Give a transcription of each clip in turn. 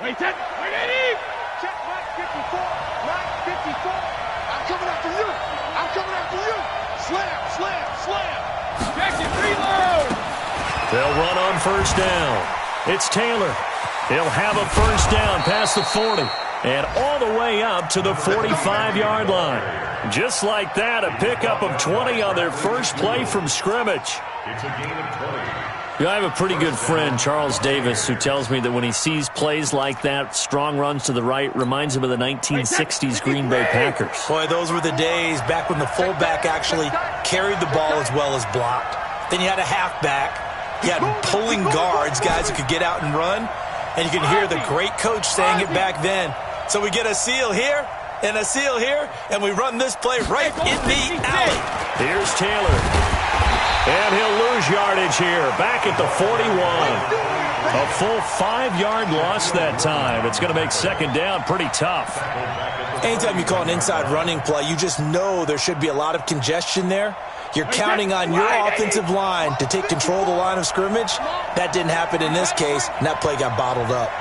Wait, 10. Wait, 80. Check mark 54. Mark 54. I'm coming after you. I'm coming after you. Slam, slam, slam. Check it, reload. They'll run on first down. It's Taylor. He'll have a first down past the 40 and all the way up to the 45-yard line. Just like that, a pickup of 20 on their first play from scrimmage. It's a gain of 20. I have a pretty good friend, Charles Davis, who tells me that when he sees plays like that, strong runs to the right, reminds him of the 1960s Green Bay Packers. Boy, those were the days back when the fullback actually carried the ball as well as blocked. Then you had a halfback. You had pulling guards, guys who could get out and run. And you can hear the great coach saying it back then. So we get a seal here and a seal here, and we run this play right in the alley. Here's Taylor. And he'll lose yardage here, back at the 41. A full 5-yard loss that time. It's going to make second down pretty tough. Anytime you call an inside running play, you just know there should be a lot of congestion there. You're counting on your offensive line to take control of the line of scrimmage. That didn't happen in this case, and that play got bottled up.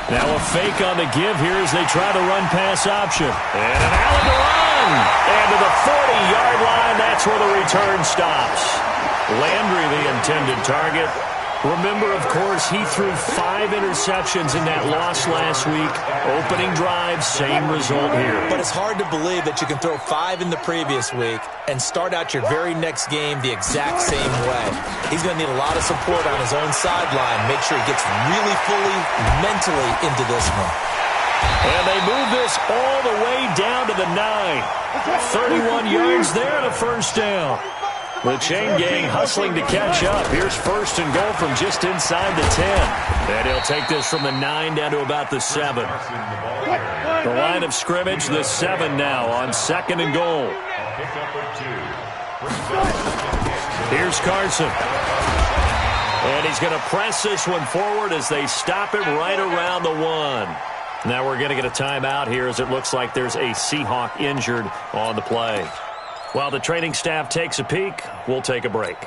Now a fake on the give here as they try the run-pass option. And an Allen to run. And to the 40-yard line, that's where the return stops. Landry, the intended target. Remember, of course, he threw 5 interceptions in that loss last week. Opening drive, same result here. But it's hard to believe that you can throw 5 in the previous week and start out your very next game the exact same way. He's going to need a lot of support on his own sideline. Make sure he gets really fully mentally into this one. And they move this all the way down to the 9. 31 yards there and a first down. The chain gang hustling to catch up. Here's first and goal from just inside the 10. And he'll take this from the 9 down to about the 7. The line of scrimmage, the 7 now on second and goal. Here's Carson. And he's going to press this one forward as they stop it right around the 1. Now we're going to get a timeout here as it looks like there's a Seahawk injured on the play. While the training staff takes a peek, we'll take a break.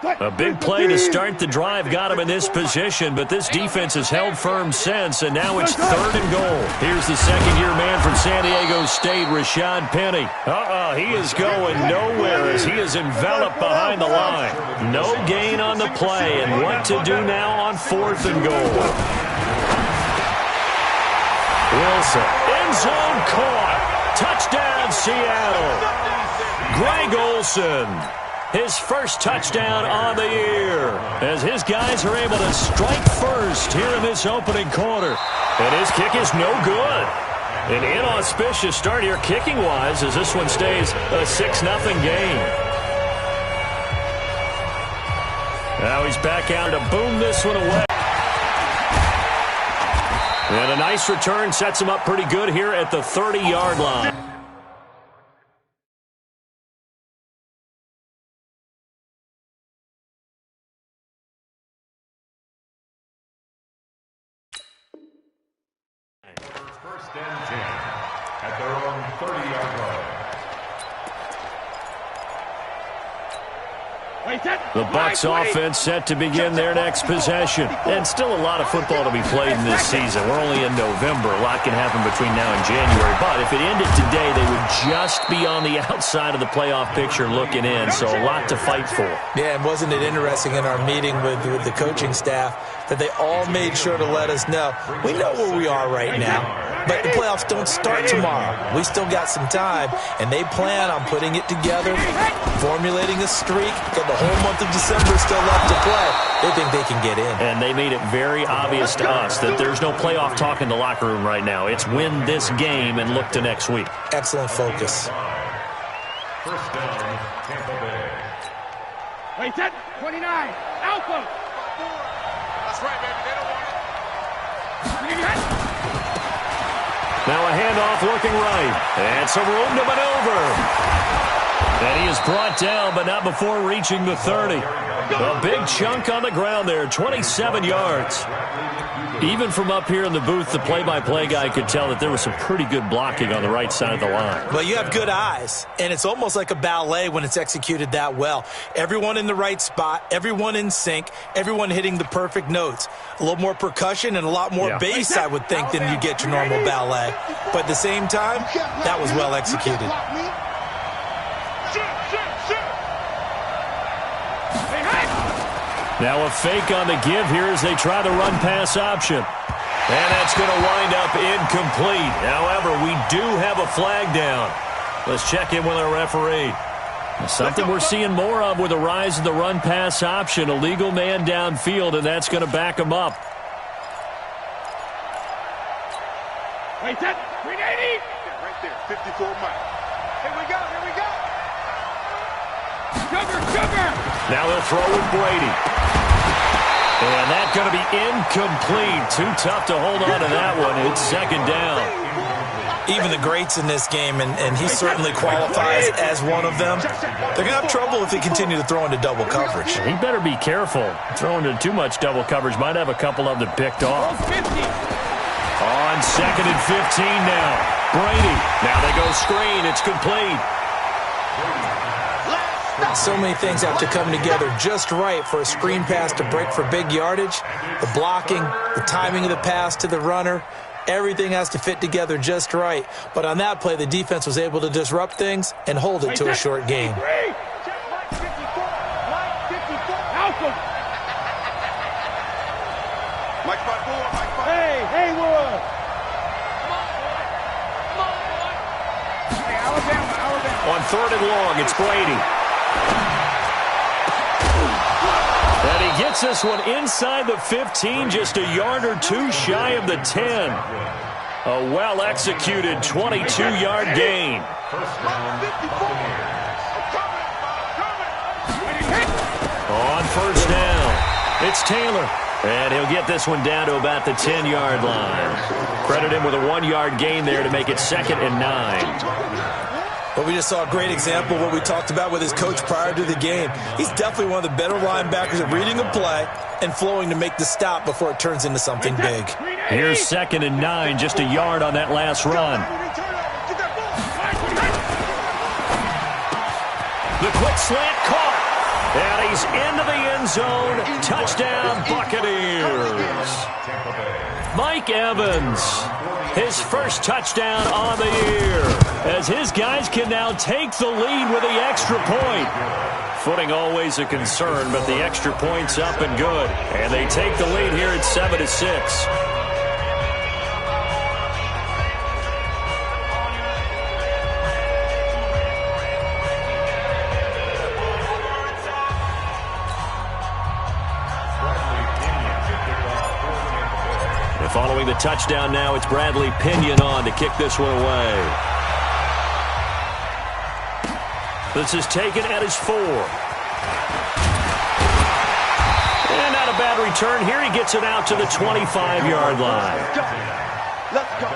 A big play to start the drive got him in this position, but this defense has held firm since, and now it's third and goal. Here's the second-year man from San Diego State, Rashad Penny. He is going nowhere as he is enveloped behind the line. No gain on the play, and what to do now on fourth and goal. Wilson, end zone caught. Touchdown, Seattle. Greg Olsen, his first touchdown on the year, as his guys are able to strike first here in this opening quarter. And his kick is no good. An inauspicious start here kicking-wise as this one stays a 6-0 game. Now he's back out to boom this one away. And a nice return sets him up pretty good here at the 30-yard line. First and 10 at their own 30-yard line. The Bucs offense set to begin their next possession. And still a lot of football to be played in this season. We're only in November. A lot can happen between now and January. But if it ended today, they would just be on the outside of the playoff picture looking in. So a lot to fight for. Yeah, and wasn't it interesting in our meeting with the coaching staff that they all made sure to let us know, we know where we are right now, but the playoffs don't start tomorrow. We still got some time, and they plan on putting it together, formulating a streak, got the whole month of December still left to play. They think they can get in. And they made it very obvious to us that there's no playoff talk in the locker room right now. It's win this game and look to next week. Excellent focus. First down, Tampa Bay. Wait, 10, 29, Alpha. That's right, baby. They don't want it. Now a handoff looking right. And some room to maneuver. And he is brought down, but not before reaching the 30. A big chunk on the ground there, 27 yards. Even from up here in the booth, the play-by-play guy could tell that there was some pretty good blocking on the right side of the line. Well, you have good eyes, and it's almost like a ballet when it's executed that well. Everyone in the right spot, everyone in sync, everyone hitting the perfect notes. A little more percussion and a lot more bass, I would think, than you get your normal ballet. But at the same time, that was well executed. Now a fake on the give here as they try the run-pass option. And that's going to wind up incomplete. However, we do have a flag down. Let's check in with our referee. Something we're seeing more of with the rise of the run-pass option. A legal man downfield, and that's going to back him up. Wait, that 380. Right there, 54 miles. Here we go, here we go. Sugar. Now they'll throw with Brady. And that's going to be incomplete. Too tough to hold on to that one. It's second down. Even the greats in this game, and he certainly qualifies as one of them, they're going to have trouble if they continue to throw into double coverage. He better be careful. Throwing into too much double coverage might have a couple of them picked off. On second and 15 now. Brady. Now they go screen. It's complete. So many things have to come together just right for a screen pass to break for big yardage. The blocking, the timing of the pass to the runner, everything has to fit together just right. But on that play, the defense was able to disrupt things and hold it to a short game. Hey, Wood. Alabama. On third and long, it's Brady. And he gets this one inside the 15, just a yard or two shy of the 10. A well-executed 22-yard gain. On first down, it's Taylor. And he'll get this one down to about the 10-yard line. Credit him with a 1-yard gain there to make it 2nd and 9. But we just saw a great example of what we talked about with his coach prior to the game. He's definitely one of the better linebackers at reading a play and flowing to make the stop before it turns into something big. Here's 2nd and 9, just a yard on that last run. The quick slant caught. And he's into the end zone. Touchdown, Buccaneers. Mike Evans, his first touchdown on the year, as his guys can now take the lead with the extra point. Footing always a concern, but the extra point's up and good. And they take the lead here at 7-6. Following the touchdown now, it's Bradley Pinion on to kick this one away. This is taken at his 4. And not a bad return here. He gets it out to the 25-yard line. Let's go.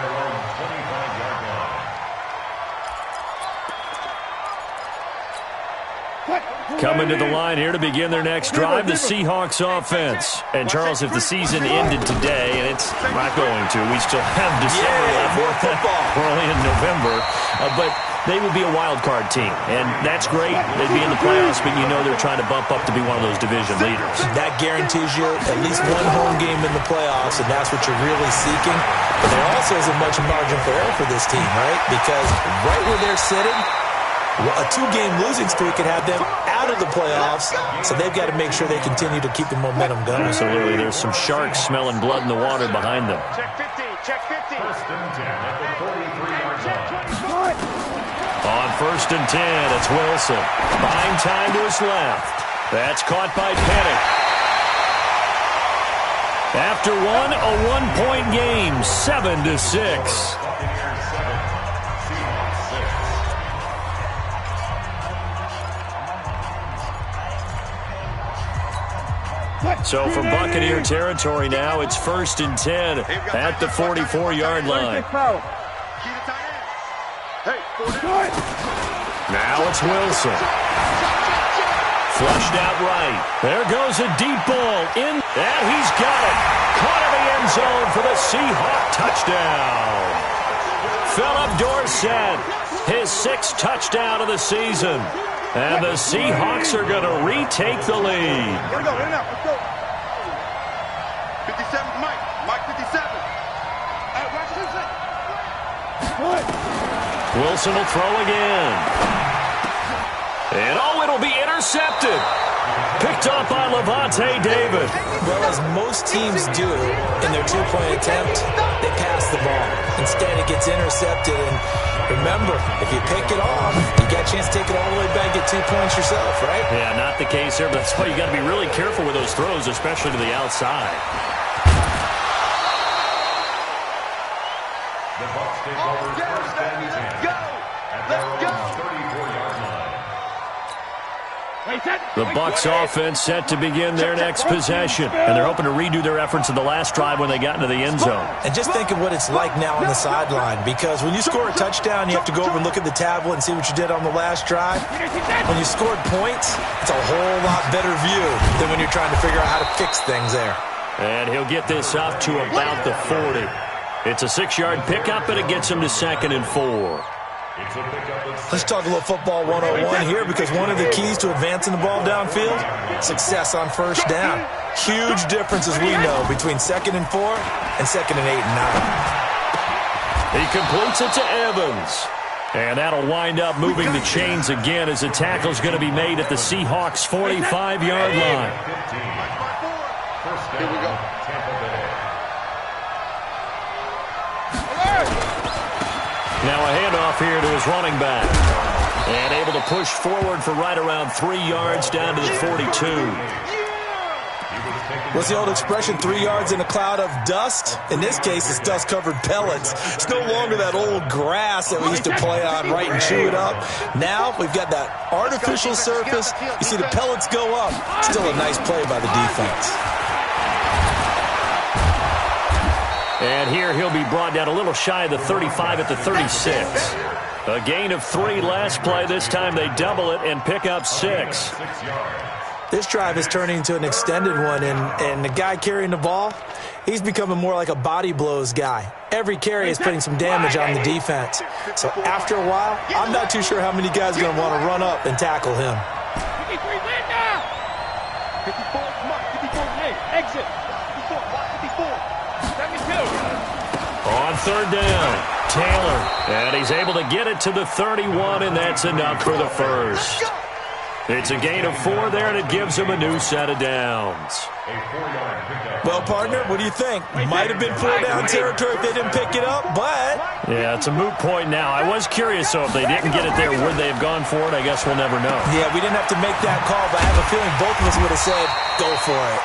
Coming to the line here to begin their next drive, the Seahawks offense. And, Charles, if the season ended today, and it's not going to, we still have December left. More football. We're only in November. But they would be a wild card team, and that's great. They'd be in the playoffs, but you know they're trying to bump up to be one of those division leaders. That guarantees you at least one home game in the playoffs, and that's what you're really seeking. But there also is a much margin for error for this team, right? Because right where they're sitting, a 2-game losing streak could have them out of the playoffs, so they've got to make sure they continue to keep the momentum going. Absolutely. There's some sharks smelling blood in the water behind them. Check 50, check 50. First and 10 at the 43-yard line. On first and 10, it's Wilson. Buying time to his left. That's caught by Pettit. After one, a 1-point game, 7-6. So from Buccaneer territory now, it's first and 10 at the 44-yard line. Now it's Wilson. Flushed out right. There goes a deep ball in, and he's got it. Caught in the end zone for the Seahawk touchdown. Philip Dorsett, his 6th touchdown of the season. And the Seahawks are going to retake the lead. Here we go, in and out, let's go. 57, Mike 57. Wilson will throw again. And it'll be intercepted. Picked off by Levante David. Well, as most teams do in their two-point attempt, they pass the ball. Instead, it gets intercepted. And remember, if you pick it off, you got a chance to take it all the way back, get 2 points yourself, right? Yeah, not the case here, but that's why you got to be really careful with those throws, especially to the outside. The Bucs take over first and 10 at their own 34-yard line. The Bucs offense set to begin their next possession, and they're hoping to redo their efforts in the last drive when they got into the end zone. And just think of what it's like now on the sideline, because when you score a touchdown, you have to go over and look at the tablet and see what you did on the last drive. When you scored points, it's a whole lot better view than when you're trying to figure out how to fix things there. And he'll get this up to about the 40. It's a 6-yard pickup, and it gets him to 2nd and 4. Let's talk a little football 101 here, because one of the keys to advancing the ball downfield, success on first down. Huge difference, as we know, between 2nd and 4 and 2nd and 8 and 9. He completes it to Evans. And that'll wind up moving the chains again as the tackle's going to be made at the Seahawks' 45-yard line. Here we go. Now a handoff here to his running back. And able to push forward for right around 3 yards down to the 42. What's the old expression, 3 yards in a cloud of dust? In this case, it's dust-covered pellets. It's no longer that old grass that we used to play on, right, and chew it up. Now we've got that artificial surface. You see the pellets go up. Still a nice play by the defense. And here he'll be brought down a little shy of the 35 at the 36. A gain of 3 last play. This time they double it and pick up 6. This drive is turning into an extended one, and the guy carrying the ball, he's becoming more like a body blows guy. Every carry is putting some damage on the defense. So after a while, I'm not too sure how many guys are going to want to run up and tackle him. 53, land now. 54, Mark, 54, exit. 54, Mark, 54. 72. On 3rd down, Taylor. And he's able to get it to the 31, and that's enough for the first. It's a gain of 4 there, and it gives him a new set of downs. Well, partner, what do you think? Might have been 4-down territory if they didn't pick it up, but... Yeah, it's a moot point now. I was curious, so if they didn't get it there, would they have gone for it? I guess we'll never know. Yeah, we didn't have to make that call, but I have a feeling both of us would have said, go for it.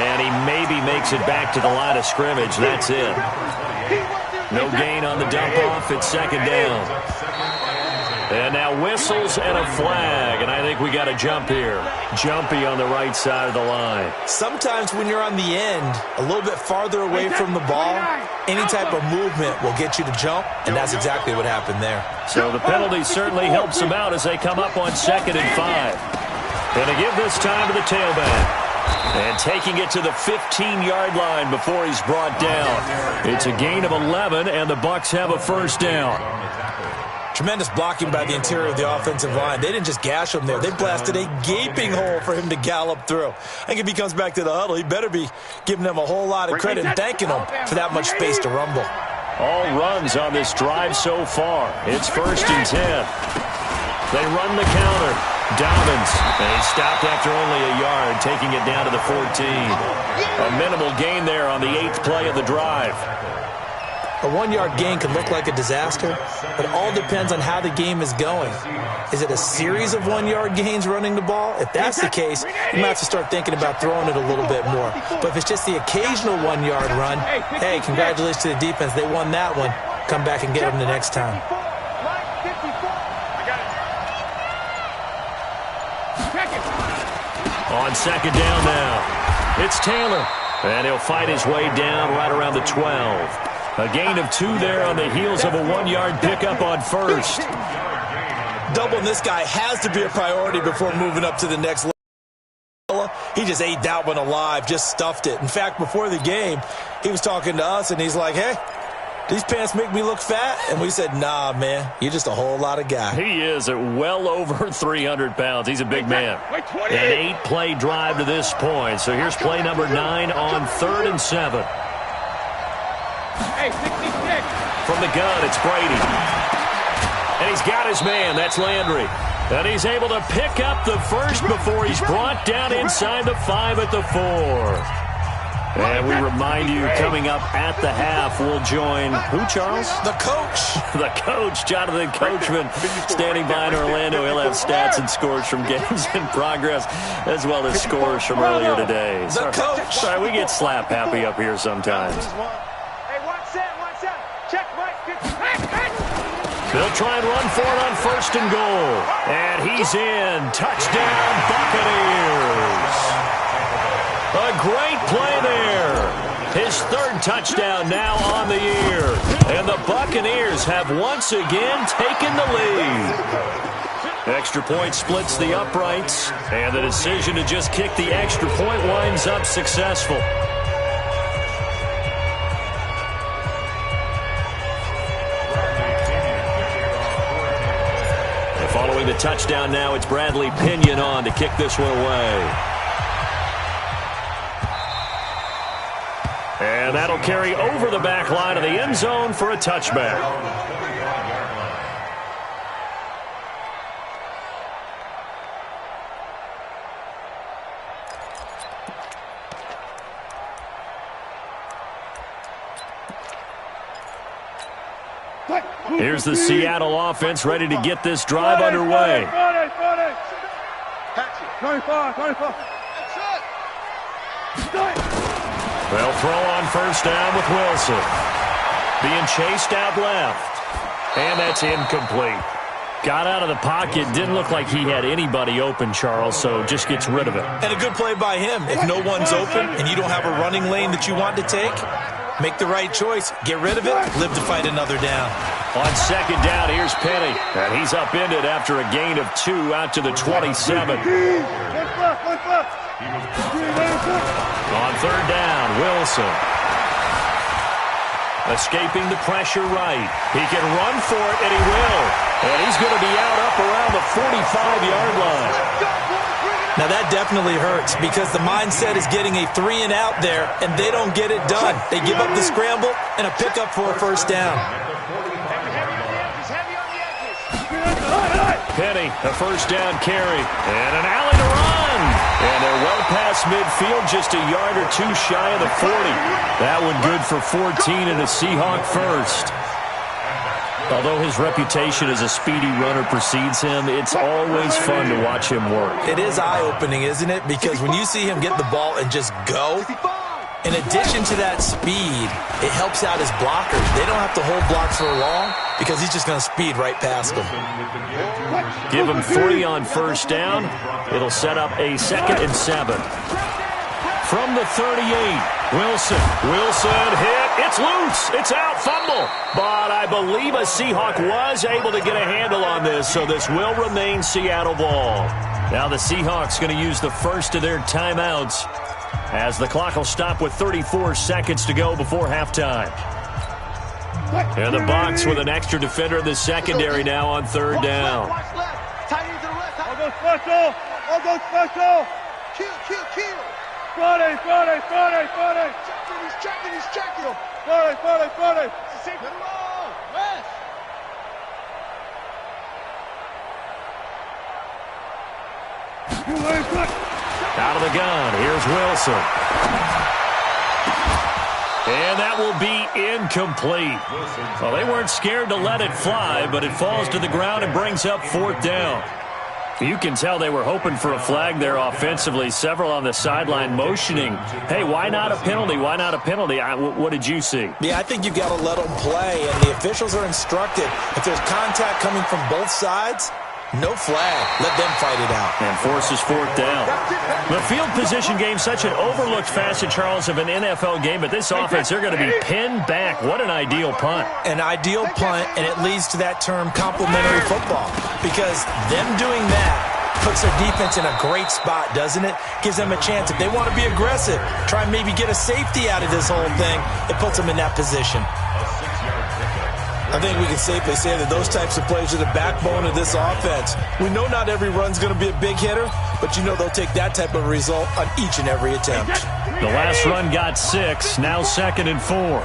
And he maybe makes it back to the line of scrimmage. That's it. No gain on the dump-off. It's 2nd down. And now whistles and a flag, and I think we got a jump here. Jumpy on the right side of the line. Sometimes when you're on the end, a little bit farther away from the ball, any type of movement will get you to jump, and that's exactly what happened there. So the penalty certainly helps them out as they come up on 2nd and 5. And to give this time to the tailback. And taking it to the 15-yard line before he's brought down. It's a gain of 11, and the Bucs have a first down. Tremendous blocking by the interior of the offensive line. They didn't just gash him there. They blasted a gaping hole for him to gallop through. I think if he comes back to the huddle, he better be giving them a whole lot of credit and thanking them for that much space to rumble. All runs on this drive so far. It's 1st and 10. They run the counter. Dobbins, and he stopped after only a yard, taking it down to the 14. A minimal gain there on the 8th play of the drive. A 1-yard gain can look like a disaster, but it all depends on how the game is going. Is it a series of 1-yard gains running the ball? If that's the case, you might have to start thinking about throwing it a little bit more. But if it's just the occasional 1-yard run, hey, congratulations to the defense. They won that one. Come back and get them the next time. On 2nd down now, it's Taylor, and he'll fight his way down right around the 12. A gain of 2 there on the heels of a 1-yard pickup on 1st. Doubling this guy has to be a priority before moving up to the next level. just ate that one alive, just stuffed it. In fact, before the game, he was talking to us, and he's like, hey, these pants make me look fat? And we said, nah, man, you're just a whole lot of guy. He is at well over 300 pounds. He's a big man. An 8-play drive to this point. So here's play number 9 on 3rd and 7. Hey, 66. From the gun, it's Brady. And he's got his man. That's Landry. And he's able to pick up the first before he's brought down inside the 5 at the 4. And we remind you, coming up at the half, we'll join who, Charles? The coach. The coach, Jonathan Coachman, standing by in Orlando. He'll have stats and scores from games in progress, as well as scores from earlier today. The coach. Sorry, we get slap happy up here sometimes. Hey, watch that. Check, Mike. They'll try and run for it on 1st and goal. And he's in. Touchdown, Buccaneers. A great play there. His 3rd touchdown now on the year. And the Buccaneers have once again taken the lead. Extra point splits the uprights. And the decision to just kick the extra point winds up successful. And following the touchdown now, it's Bradley Pinion on to kick this one away. And that'll carry over the back line of the end zone for a touchback. Here's the Seattle offense ready to get this drive underway. 24. They'll throw on 1st down with Wilson. Being chased out left. And that's incomplete. Got out of the pocket. Didn't look like he had anybody open, Charles, so just gets rid of it. And a good play by him. If no one's open and you don't have a running lane that you want to take, make the right choice. Get rid of it. Live to fight another down. On 2nd down, here's Penny. And he's upended after a gain of 2 out to the 27. On 3rd down, Wilson. Escaping the pressure right. He can run for it, and he will. And he's going to be out up around the 45-yard line. Now, that definitely hurts because the mindset is getting a 3-and-out there, and they don't get it done. They give up the scramble and a pickup for a 1st down. Penny, a 1st down carry. And an alley to run. And they're well past midfield, just a yard or 2 shy of the 40. That one good for 14 and a Seahawk first. Although his reputation as a speedy runner precedes him, it's always fun to watch him work. It is eye-opening, isn't it? Because when you see him get the ball and just go, in addition to that speed, it helps out his blockers. They don't have to hold blocks for long because he's just going to speed right past them. Give him 3 on 1st down. It'll set up a 2nd and 7. From the 38, Wilson hit. It's loose. It's out. Fumble. But I believe a Seahawk was able to get a handle on this, so this will remain Seattle ball. Now the Seahawks going to use the first of their timeouts as the clock will stop with 34 seconds to go before halftime. And the Bucs with an extra defender in the secondary now on 3rd down. I'll go special. Kill. Friday. He's checking. Friday. Get him all. West. Out of the gun, here's Wilson. And that will be incomplete. Well, they weren't scared to let it fly, but it falls to the ground and brings up 4th down. You can tell they were hoping for a flag there offensively. Several on the sideline motioning, hey, why not a penalty? Why not a penalty? What did you see? Yeah, I think you've got to let them play, and the officials are instructed. If there's contact coming from both sides, no flag. Let them fight it out. And forces 4th down. The field position game, such an overlooked facet, Charles, of an NFL game, but this offense, they're going to be pinned back. What an ideal punt. An ideal punt, and it leads to that term complementary football, because them doing that puts their defense in a great spot, doesn't it? Gives them a chance. If they want to be aggressive, try and maybe get a safety out of this whole thing, it puts them in that position. I think we can safely say that those types of plays are the backbone of this offense. We know not every run's going to be a big hitter, but you know they'll take that type of result on each and every attempt. The last run got 6, now 2nd and 4.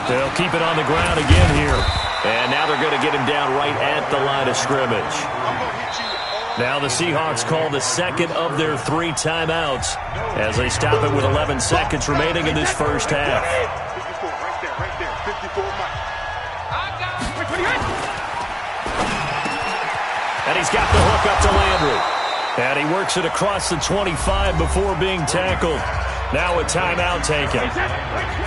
They'll keep it on the ground again here. And now they're going to get him down right at the line of scrimmage. Now the Seahawks call the second of their 3 timeouts as they stop it with 11 seconds remaining in this first half. And he's got the hook up to Landry. And he works it across the 25 before being tackled. Now a timeout taken.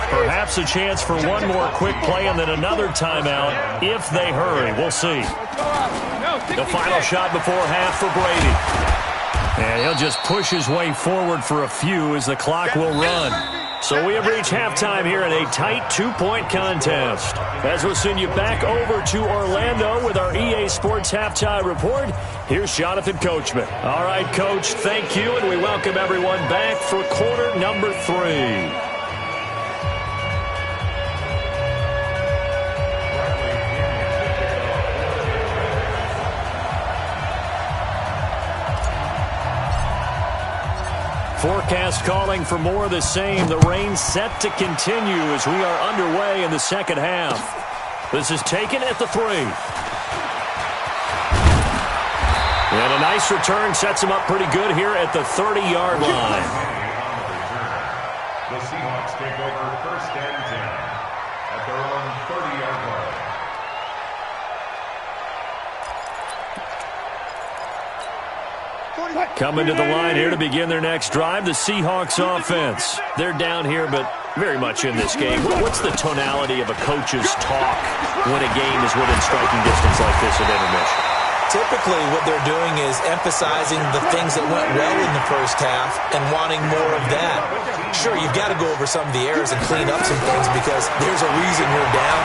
Perhaps a chance for one more quick play and then another timeout if they hurry. We'll see. The final shot before half for Brady. And he'll just push his way forward for a few as the clock will run. So we have reached halftime here in a tight 2-point contest. As we'll send you back over to Orlando with our EA Sports Halftime Report, here's Jonathan Coachman. All right, Coach, thank you, and we welcome everyone back for quarter number 3. Forecast calling for more of the same. The rain set to continue as we are underway in the second half. This is taken at the 3. And a nice return sets him up pretty good here at the 30-yard line. The Seahawks take over 1st and 10 at their own 30-yard line. Coming to the line here to begin their next drive, the Seahawks offense. They're down here, but very much in this game. What's the tonality of a coach's talk when a game is within striking distance like this at intermission? Typically, what they're doing is emphasizing the things that went well in the first half and wanting more of that. Sure, you've got to go over some of the errors and clean up some things because there's a reason you're down.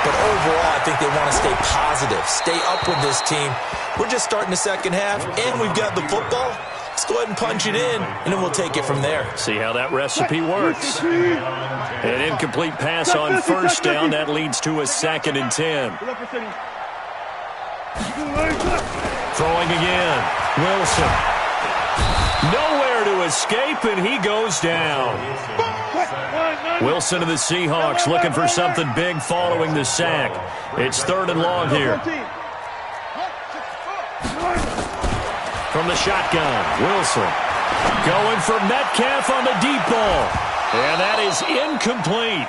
But overall, I think they want to stay positive, stay up with this team. We're just starting the second half, and we've got the football. Let's go ahead and punch it in, and then we'll take it from there. See how that recipe works. An incomplete pass on first down. That leads to a 2nd and 10. Throwing again. Wilson. Nowhere to escape, and he goes down. Wilson of the Seahawks looking for something big following the sack. It's 3rd and long here. From the shotgun, Wilson going for Metcalf on the deep ball. And that is incomplete.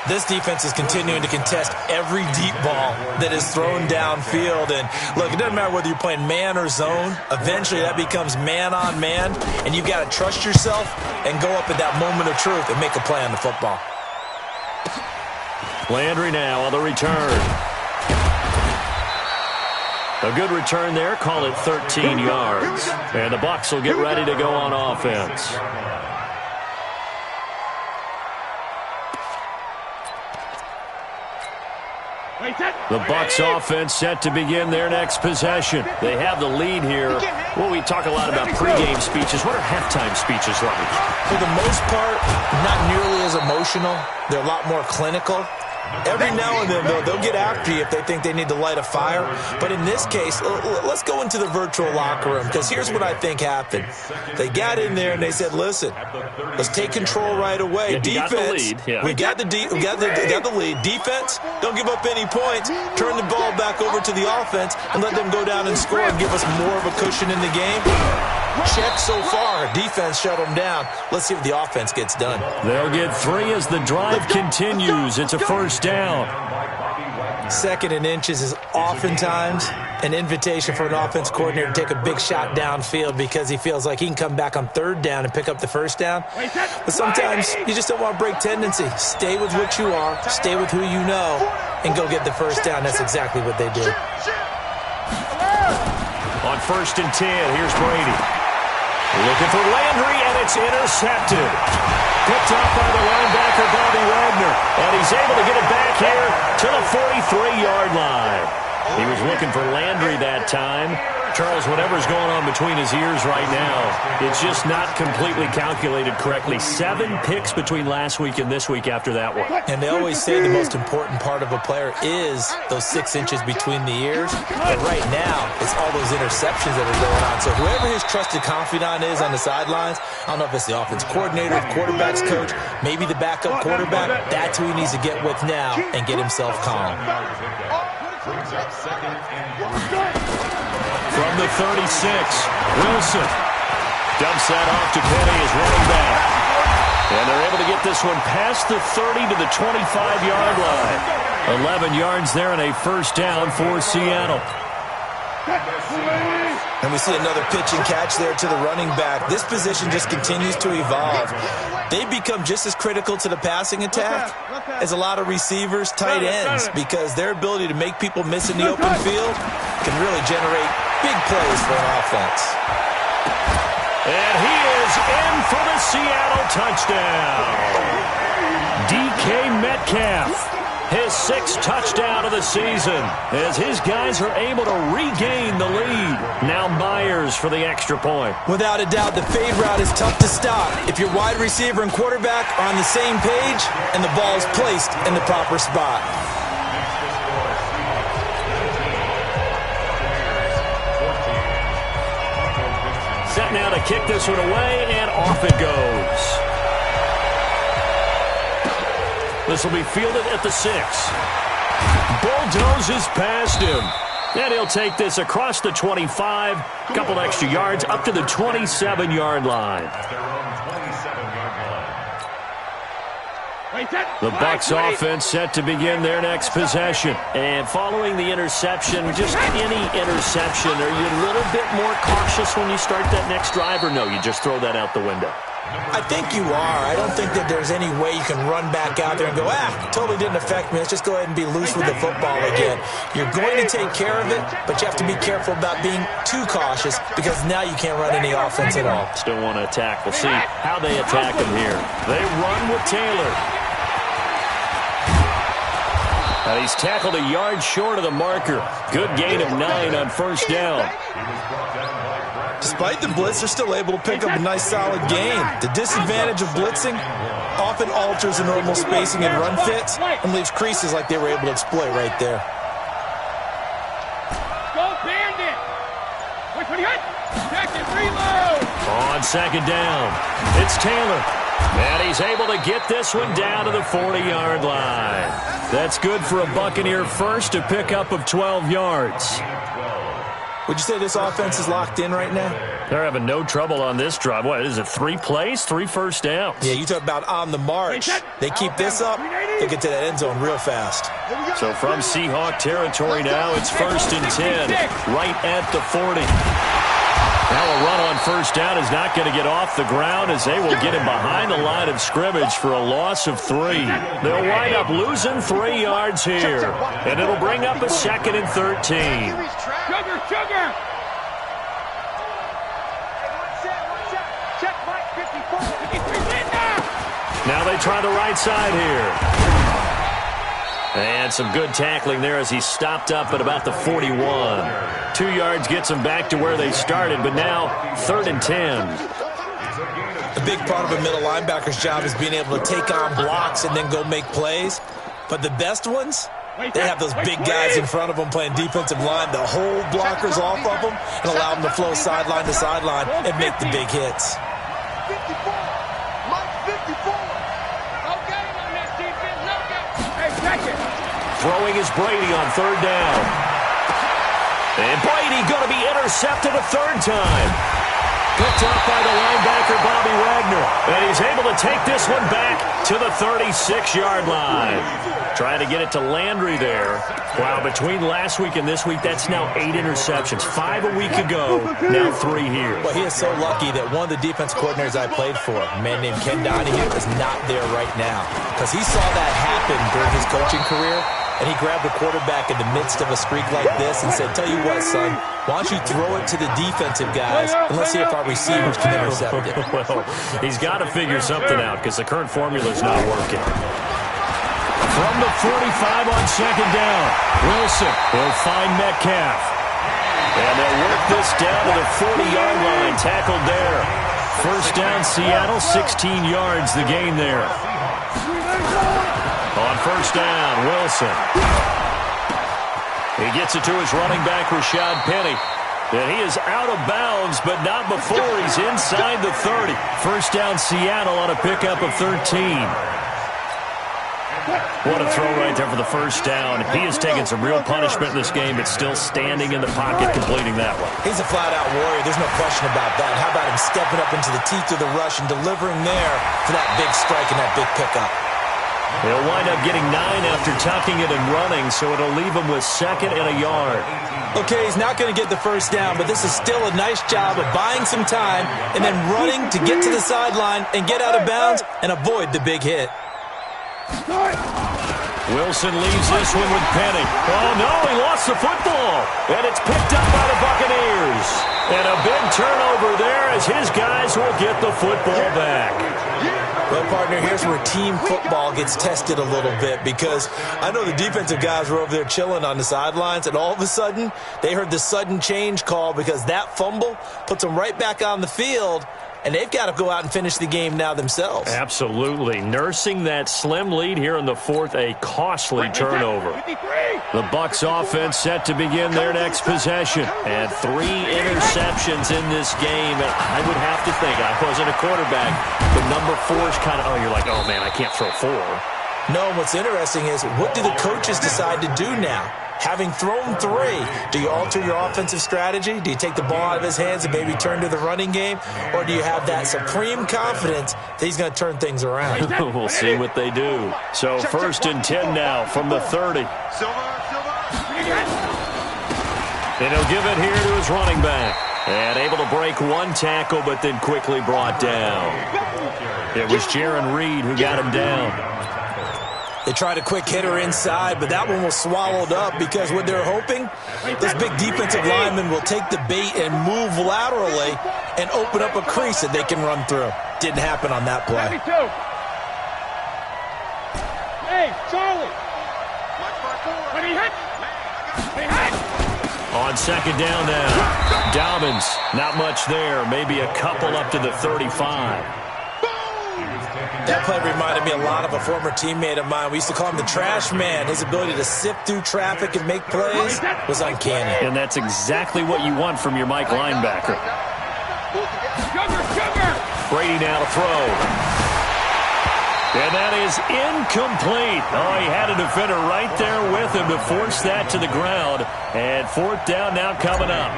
This defense is continuing to contest every deep ball that is thrown downfield. And look, it doesn't matter whether you're playing man or zone. Eventually that becomes man on man. And you've got to trust yourself and go up at that moment of truth and make a play on the football. Landry now on the return. A good return there. Call it 13 yards. And the Bucs will get ready to go on offense. The Bucs offense set to begin their next possession. They have the lead here. Well, we talk a lot about pregame speeches. What are halftime speeches like? For the most part, not nearly as emotional. They're a lot more clinical. Every now and then, though, they'll get after you if they think they need to light a fire. But in this case, let's go into the virtual locker room, because here's what I think happened. They got in there and they said, listen, let's take control right away. Defense, we got the lead. Defense, don't give up any points. Turn the ball back over to the offense and let them go down and score and give us more of a cushion in the game. Check so far. Defense shut them down. Let's see if the offense gets done. They'll get 3 as the drive continues. It's a first down. 2nd and inches is oftentimes an invitation for an offense coordinator to take a big shot downfield because he feels like he can come back on 3rd down and pick up the first down. But sometimes you just don't want to break tendency. Stay with what you are, stay with who you know, and go get the first down. That's exactly what they did. On 1st and 10, here's Brady. Looking for Landry, and it's intercepted. Picked off by the linebacker, Bobby Wagner. And he's able to get it back here to the 43-yard line. He was looking for Landry that time. Charles, whatever's going on between his ears right now, it's just not completely calculated correctly. 7 picks between last week and this week after that one. And they always say the most important part of a player is those 6 inches between the ears. But right now, it's all those interceptions that are going on. So whoever his trusted confidant is on the sidelines, I don't know if it's the offense coordinator, the quarterback's coach, maybe the backup quarterback, that's who he needs to get with now and get himself calm. From the 36, Wilson dumps that off to Penny as running back. And they're able to get this one past the 30 to the 25-yard line. 11 yards there and a first down for Seattle. And we see another pitch and catch there to the running back. This position just continues to evolve. They become just as critical to the passing attack as a lot of receivers, tight ends, because their ability to make people miss in the open field can really generate big plays for an offense. And he is in for the Seattle touchdown. DK Metcalf. His 6th touchdown of the season as his guys are able to regain the lead. Now Myers for the extra point. Without a doubt, the fade route is tough to stop if your wide receiver and quarterback are on the same page and the ball is placed in the proper spot. Set now to kick this one away, and off it goes. This will be fielded at the 6. Bulldozes past him. And he'll take this across the 25. A couple extra yards up to the 27-yard line. The Bucs offense set to begin their next possession. And following the interception, just any interception, are you a little bit more cautious when you start that next drive, or no, you just throw that out the window? I think you are. I don't think that there's any way you can run back out there and go, totally didn't affect me. Let's just go ahead and be loose with the football again. You're going to take care of it, but you have to be careful about being too cautious because now you can't run any offense at all. Still want to attack. We'll see how they attack him here. They run with Taylor. And he's tackled a yard short of the marker. Good gain of 9 on first down. Despite the blitz, they're still able to pick up a nice solid gain. The disadvantage of blitzing often alters the normal spacing and run fits and leaves creases like they were able to exploit right there. Go Bandit! Which one you got? Check it, reload! On second down, it's Taylor. And he's able to get this one down to the 40-yard line. That's good for a Buccaneer first, a pickup of 12 yards. Would you say this offense is locked in right now? They're having no trouble on this drive. What is it, 3 plays, 3 first downs? Yeah, you talk about on the march. They keep this up, they get to that end zone real fast. So from Seahawk territory now, it's 1st and 10, right at the 40. Now a run on first down is not going to get off the ground as they will get him behind the line of scrimmage for a loss of 3. They'll wind up losing 3 yards here, and it'll bring up a 2nd and 13. Sugar! Check Mike 54. Now they try the right side here. And some good tackling there as he stopped up at about the 41. 2 yards gets him back to where they started, but now 3rd and 10. A big part of a middle linebacker's job is being able to take on blocks and then go make plays. But the best ones, they have those big guys in front of them playing defensive line to hold blockers off of them and allow them to flow sideline to sideline and make the big hits. 54. Mike 54. Okay, on that defense. No go. Hey, check it. Throwing is Brady on 3rd down. And Brady going to be intercepted a 3rd time. Picked up by the linebacker, Bobby Wagner. And he's able to take this one back to the 36-yard line. Trying to get it to Landry there. Wow, between last week and this week, that's now 8 interceptions. 5 a week ago, now 3 here. Well, he is so lucky that one of the defense coordinators I played for, a man named Ken Donahue, is not there right now. Because he saw that happen during his coaching career, and he grabbed the quarterback in the midst of a streak like this and said, tell you what, son, why don't you throw it to the defensive guys, and let's see if our receivers can intercept it. Well, he's got to figure something out because the current formula is not working. From the 45 on second down, Wilson will find Metcalf. And they'll work this down to the 40-yard line, tackled there. First down, Seattle, 16 yards the gain there. On first down, Wilson. He gets it to his running back, Rashad Penny. And he is out of bounds, but not before he's inside the 30. First down, Seattle on a pickup of 13. What a throw right there for the first down. He has taken some real punishment in this game, but still standing in the pocket, completing that one. He's a flat-out warrior. There's no question about that. How about him stepping up into the teeth of the rush and delivering there for that big strike and that big pickup? He'll wind up getting 9 after tucking it and running, so it'll leave him with second and a yard. Okay, he's not going to get the first down, but this is still a nice job of buying some time and then running to get to the sideline and get out of bounds and avoid the big hit. Wilson leaves this one with Penny. Oh, no, he lost the football. And it's picked up by the Buccaneers. And a big turnover there as his guys will get the football back. Well, partner, here's where team football gets tested a little bit, because I know the defensive guys were over there chilling on the sidelines, and all of a sudden they heard the sudden change call because that fumble puts them right back on the field, and they've got to go out and finish the game now themselves. Absolutely. Nursing that slim lead here in the fourth, a costly turnover. The Bucs offense set to begin their next possession. And 3 interceptions in this game. And I would have to think, I wasn't a quarterback, but number 4 is kind of, oh, you're like, oh, man, I can't throw 4. No, what's interesting is, what do the coaches decide to do now? Having thrown 3, do you alter your offensive strategy? Do you take the ball out of his hands and maybe turn to the running game? Or do you have that supreme confidence that he's going to turn things around? We'll see what they do. So first and 10 now from the 30. And he'll give it here to his running back. And able to break 1 tackle, but then quickly brought down. It was Jaron Reed who got him down. They tried a quick hitter inside, but that one was swallowed up because what they're hoping, this big defensive lineman will take the bait and move laterally and open up a crease that they can run through. Didn't happen on that play. Hey, Charlie. On second down now, Dobbins, not much there, maybe a couple up to the 35. That play reminded me a lot of a former teammate of mine. We used to call him the trash man. His ability to sift through traffic and make plays was uncanny. And that's exactly what you want from your Mike linebacker. Brady now to throw. And that is incomplete. Oh, he had a defender right there with him to force that to the ground. And fourth down now coming up.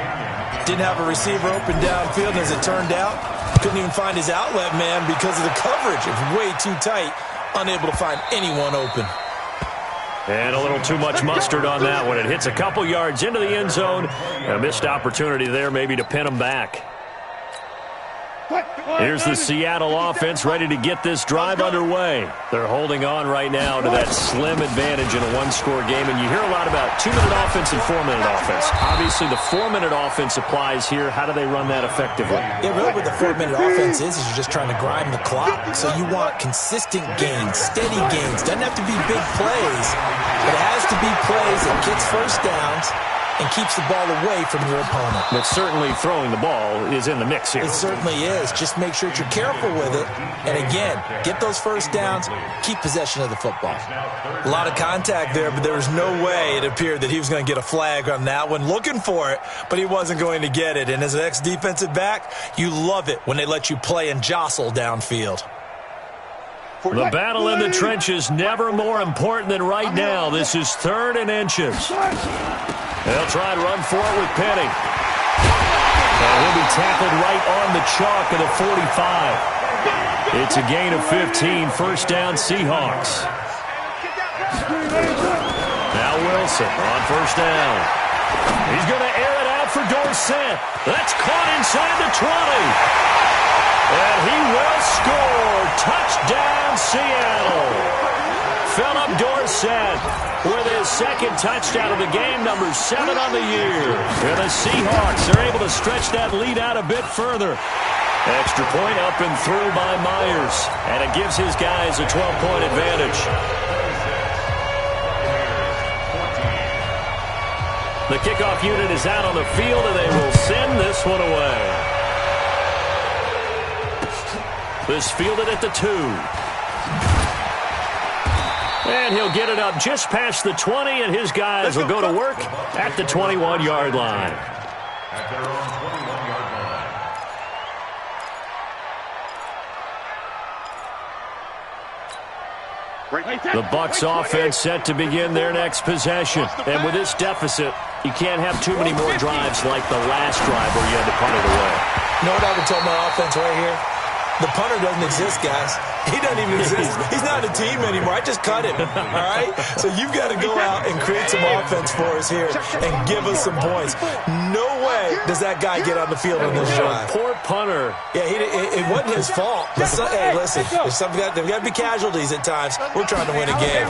Didn't have a receiver open downfield, and as it turned out, couldn't even find his outlet man because of the coverage. It was way too tight, unable to find anyone open. And a little too much mustard on that one. It hits a couple yards into the end zone. A missed opportunity there maybe to pin him back. Here's the Seattle offense ready to get this drive underway. They're holding on right now to that slim advantage in a one-score game. And you hear a lot about 2-minute offense and 4-minute offense. Obviously, the 4-minute offense applies here. How do they run that effectively? Yeah, really what the 4-minute offense is you're just trying to grind the clock. So you want consistent gains, steady gains. Doesn't have to be big plays, but it has to be plays that gets first downs and keeps the ball away from your opponent. But certainly throwing the ball is in the mix here. It certainly is. Just make sure that you're careful with it. And again, get those first downs, keep possession of the football. A lot of contact there, but there was no way it appeared that he was going to get a flag on that one. Looking for it, but he wasn't going to get it. And as an ex-defensive back, you love it when they let you play and jostle downfield. The battle in the trenches never more important than right now. This is 3rd and inches. They'll try and run for it with Penny. And he'll be tackled right on the chalk of the 45. It's a gain of 15. First down, Seahawks. Now Wilson on first down. He's going to air it out for Dorsett. That's caught inside the 20. And he will score. Touchdown, Seattle. Philip Dorsett with his second touchdown of the game, number 7 on the year. And the Seahawks are able to stretch that lead out a bit further. Extra point up and through by Myers. And it gives his guys a 12-point advantage. The kickoff unit is out on the field, and they will send this one away. This fielded at the 2. And he'll get it up just past the 20, and his guys will go to work at the 21-yard line. At their own 21-yard line. The Bucs offense set to begin their next possession. And with this deficit, you can't have too many more drives like the last drive where you had to punt it away. You know what I would tell my offense right here? The punter doesn't exist, guys. He doesn't even exist. He's not a team anymore. I just cut him, all right? So you've got to go out and create some offense for us here and give us some points. No way does that guy get on the field on this drive. Poor punter. Yeah, it wasn't his fault. But hey, listen, there's got to be casualties at times. We're trying to win a game.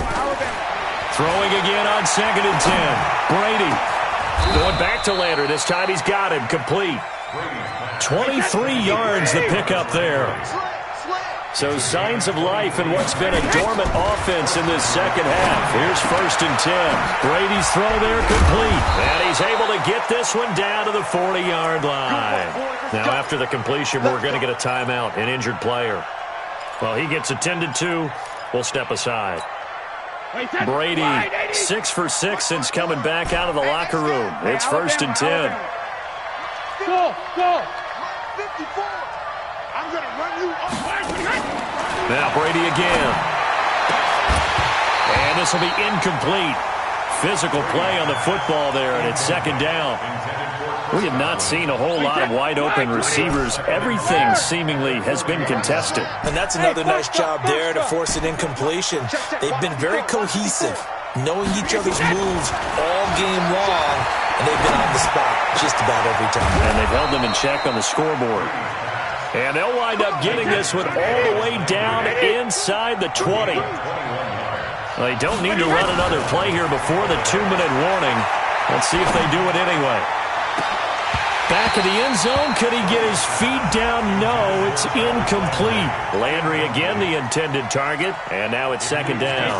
Throwing again on 2nd and 10. Brady going back to Landry. This time he's got him complete. 23 yards the pickup there. So signs of life in what's been a dormant offense in this second half. Here's 1st and 10. Brady's throw there complete. And he's able to get this one down to the 40-yard line. Now after the completion, we're going to get a timeout, an injured player. Well, he gets attended to. We'll step aside. Brady, 6 for 6 since coming back out of the locker room. It's 1st and 10. Go! 54. I'm going to run you off. Now Brady again. And this will be incomplete. Physical play on the football there, and it's 2nd down. We have not seen a whole lot of wide-open receivers. Everything seemingly has been contested. And that's another nice job there to force an incompletion. They've been very cohesive, knowing each other's moves all game long, and they've been on the spot just about every time. And they've held them in check on the scoreboard. And they'll wind up getting this one all the way down inside the 20. Well, they don't need to run another play here before the 2-minute warning. Let's see if they do it anyway. Back of the end zone. Could he get his feet down? No, it's incomplete. Landry again the intended target. And now it's 2nd down.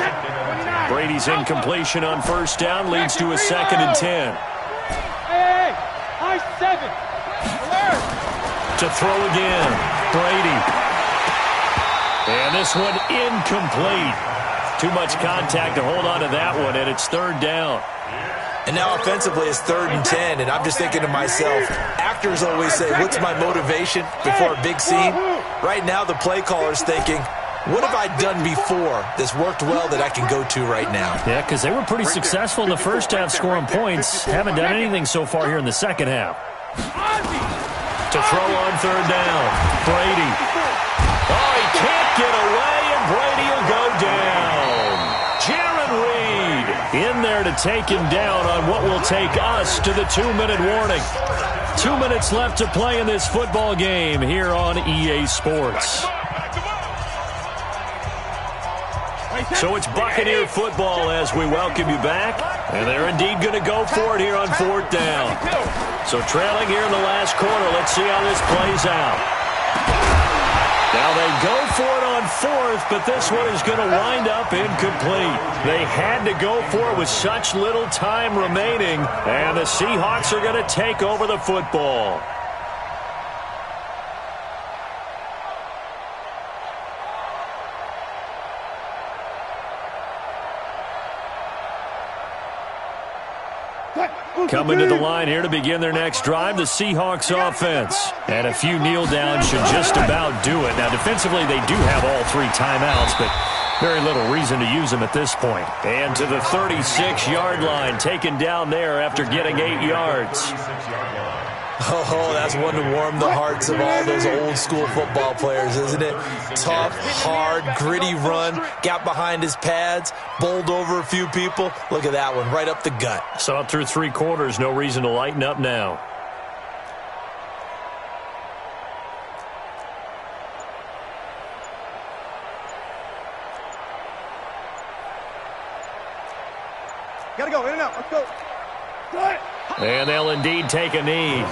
Brady's incompletion on 1st down leads to a 2nd and 10. Hey, high 7. Alert. To throw again. Brady. And this one incomplete. Too much contact to hold on to that one, and it's 3rd down. And now offensively it's 3rd and 10, and I'm just thinking to myself, actors always say, what's my motivation before a big scene? Right now the play caller's thinking, what have I done before that's worked well that I can go to right now? Yeah, because they were pretty successful in the first half scoring points. Haven't done anything so far here in the second half. To throw on 3rd down. Brady. Oh, he can't get away, and Brady will go down. Jaron Reed in there to take him down on what will take us to the 2-minute warning. 2 minutes left to play in this football game here on EA Sports. So it's Buccaneer football as we welcome you back. And they're indeed going to go for it here on 4th down. So trailing here in the last quarter. Let's see how this plays out. Now they go for it on 4th, but this one is going to wind up incomplete. They had to go for it with such little time remaining. And the Seahawks are going to take over the football. Coming to the line here to begin their next drive, the Seahawks offense. And a few kneel downs should just about do it. Now, defensively, they do have all 3 timeouts, but very little reason to use them at this point. And to the 36-yard line, taken down there after getting 8 yards. Oh, that's one to warm the hearts of all those old-school football players, isn't it? Tough, hard, gritty run, got behind his pads, bowled over a few people. Look at that one, right up the gut. So up through 3 quarters, no reason to lighten up now. Gotta go, in and out, let's go. And they'll indeed take a knee.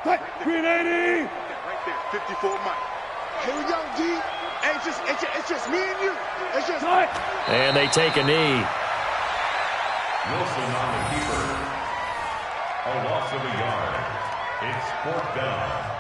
Cut. 380. Right there, 54 Mike. Here we go, D. Hey, it's just me and you. It's just... And they take a knee. Wilson on the keeper. A loss of a yard. It's 4th down.